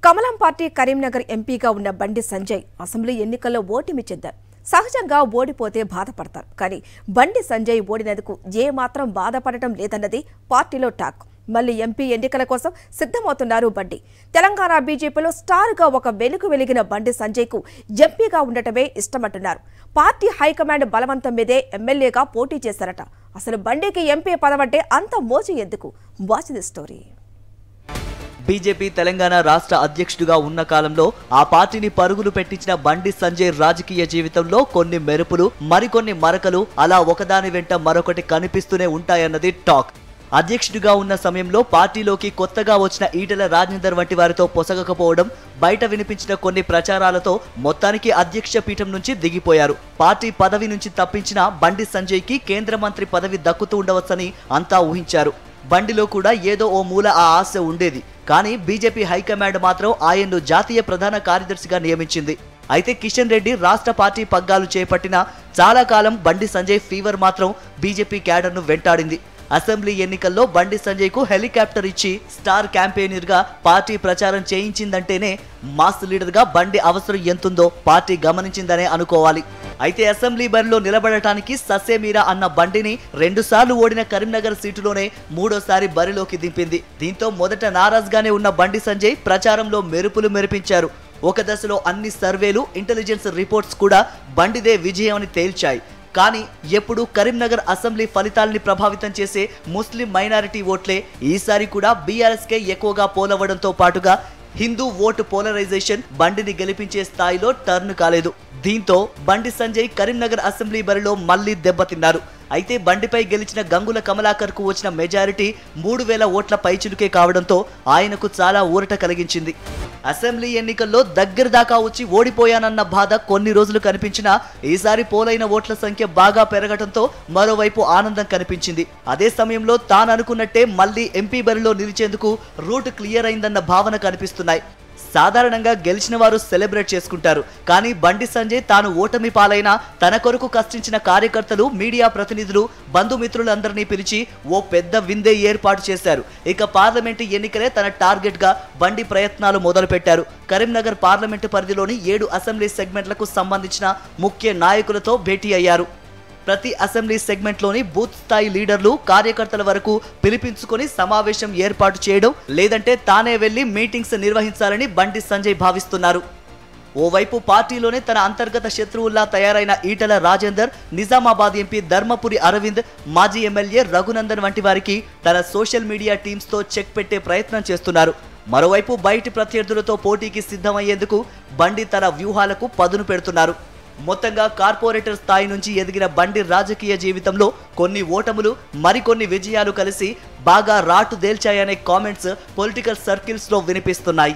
కమలం పార్టీ కరీంనగర్ ఎంపీగా ఉన్న బండి సంజయ్ అసెంబ్లీ ఎన్నికల్లో ఓటమి చెందారు. సహజంగా ఓడిపోతే బాధపడతారు. కానీ బండి సంజయ్ ఓడినందుకు ఏమాత్రం బాధపడటం లేదన్నది పార్టీలో టాక్. మళ్లీ ఎంపీ ఎన్నికల కోసం సిద్ధమవుతున్నారు బండి. తెలంగాణ బీజేపీలో స్టార్గా ఒక వెలుగు వెలిగిన బండి సంజయ్కు ఎంపీగా ఉండటమే ఇష్టమంటున్నారు. పార్టీ హైకమాండ్ బలవంతం మీదే ఎమ్మెల్యేగా పోటీ చేశారట. అసలు బండికి ఎంపీ పదవంటే అంత మోజు ఎందుకు? Watch the story. BJP Telangana రాష్ట్ర అధ్యక్షుడిగా ఉన్న కాలంలో ఆ పార్టీని పరుగులు పెట్టించిన బండి సంజయ్ రాజకీయ జీవితంలో కొన్ని మెరుపులు, మరికొన్ని మరకలు అలా ఒకదాని వెంట మరొకటి కనిపిస్తూనే ఉంటాయన్నది టాక్. అధ్యక్షుడిగా ఉన్న సమయంలో పార్టీలోకి కొత్తగా వచ్చిన ఈటెల రాజేందర్ వంటి వారితో పొసగకపోవడం, బయట వినిపించిన కొన్ని ప్రచారాలతో మొత్తానికి అధ్యక్ష పీఠం నుంచి దిగిపోయారు. పార్టీ పదవి నుంచి తప్పించిన బండి సంజయ్కి కేంద్ర మంత్రి పదవి దక్కుతూ ఉండవచ్చని అంతా ఊహించారు. బండిలో కూడా ఏదో ఓ మూల ఆ ఆశ ఉండేది. కానీ బీజేపీ హైకమాండ్ మాత్రం ఆయన్ను జాతీయ ప్రధాన కార్యదర్శిగా నియమించింది. అయితే కిషన్ రెడ్డి రాష్ట్ర పార్టీ పగ్గాలు చేపట్టిన చాలా కాలం బండి సంజయ్ ఫీవర్ మాత్రం బీజేపీ క్యాడర్ను వెంటాడింది. అసెంబ్లీ ఎన్నికల్లో బండి సంజయ్కు హెలికాప్టర్ ఇచ్చి స్టార్ క్యాంపెయినర్గా పార్టీ ప్రచారం చేయించిందంటేనే మాస్ లీడర్గా బండి అవసరం ఎంతుందో పార్టీ గమనించిందనే అనుకోవాలి. అయితే అసెంబ్లీ బరిలో నిలబడటానికి ససేమీరా అన్న బండిని 2 సార్లు ఓడిన కరీంనగర్ సీటులోనే 3వ బరిలోకి దింపింది. దీంతో మొదట నారాజ్గానే ఉన్న బండి సంజయ్ ప్రచారంలో మెరుపులు మెరిపించారు. ఒక దశలో అన్ని సర్వేలు, ఇంటెలిజెన్స్ రిపోర్ట్స్ కూడా బండిదే విజయం అని తేల్చాయి. కానీ ఎప్పుడు కరీంనగర్ అసెంబ్లీ ఫలితాలని ప్రభావితం చేసే ముస్లిం మైనారిటీ ఓట్లే ఈసారి కూడా బీఆర్ఎస్కే ఎక్కువగా పోలవడంతో పాటుగా హిందూ ఓటు పోలరైజేషన్ బండిని గెలిపించే స్థాయిలో టర్న్ కాలేదు. దీంతో బండి సంజయ్ కరీంనగర్ అసెంబ్లీ బరిలో మళ్లీ దెబ్బతిన్నారు. అయితే బండిపై గెలిచిన గంగుల కమలాకర్ కు వచ్చిన మెజారిటీ 3000 ఓట్ల పైచిలుకే కావడంతో ఆయనకు చాలా ఊరట కలిగించింది. అసెంబ్లీ ఎన్నికల్లో దగ్గర దాకా వచ్చి ఓడిపోయానన్న బాధ కొన్ని రోజులు కనిపించినా ఈసారి పోలైన ఓట్ల సంఖ్య బాగా పెరగడంతో మరోవైపు ఆనందం కనిపించింది. అదే సమయంలో తాను అనుకున్నట్టే మళ్లీ ఎంపీ బరిలో నిలిచేందుకు రూట్ క్లియర్ అయిందన్న భావన కనిపిస్తున్నాయి. సాధారణంగా గెలిచిన వారు సెలబ్రేట్ చేసుకుంటారు. కానీ బండి సంజయ్ తాను ఓటమి పాలైనా తన కొరకు కష్టించిన కార్యకర్తలు, మీడియా ప్రతినిధులు, బంధుమిత్రులందరినీ పిలిచి ఓ పెద్ద విందే ఏర్పాటు చేశారు. ఇక పార్లమెంటు ఎన్నికలే తన టార్గెట్ గా బండి ప్రయత్నాలు మొదలుపెట్టారు. కరీంనగర్ పార్లమెంటు పరిధిలోని 7 అసెంబ్లీ సెగ్మెంట్లకు సంబంధించిన ముఖ్య నాయకులతో భేటీ అయ్యారు. ప్రతి అసెంబ్లీ సెగ్మెంట్లోని బూత్ స్థాయి లీడర్లు, కార్యకర్తల వరకు పిలిపించుకొని సమావేశం ఏర్పాటు చేయడం, లేదంటే తానే వెళ్లి మీటింగ్స్ నిర్వహించాలని బండి సంజయ్ భావిస్తున్నారు. ఓవైపు పార్టీలోనే తన అంతర్గత శత్రువుల్లా తయారైన ఈటెల రాజేందర్, నిజామాబాద్ ఎంపీ ధర్మపురి అరవింద్, మాజీ ఎమ్మెల్యే రఘునందన్ వంటి వారికి తన సోషల్ మీడియా టీమ్స్తో చెక్ పెట్టే ప్రయత్నం చేస్తున్నారు. మరోవైపు బయటి ప్రత్యర్థులతో పోటీకి సిద్ధమయ్యేందుకు బండి తన వ్యూహాలకు పదును పెడుతున్నారు. మొత్తంగా కార్పొరేటర్ స్థాయి నుంచి ఎదిగిన బండి రాజకీయ జీవితంలో కొన్ని ఓటములు, మరికొన్ని విజయాలు కలిసి బాగా రాటు దేల్చాయనే కామెంట్స్ పొలిటికల్ సర్కిల్స్ లో వినిపిస్తున్నాయి.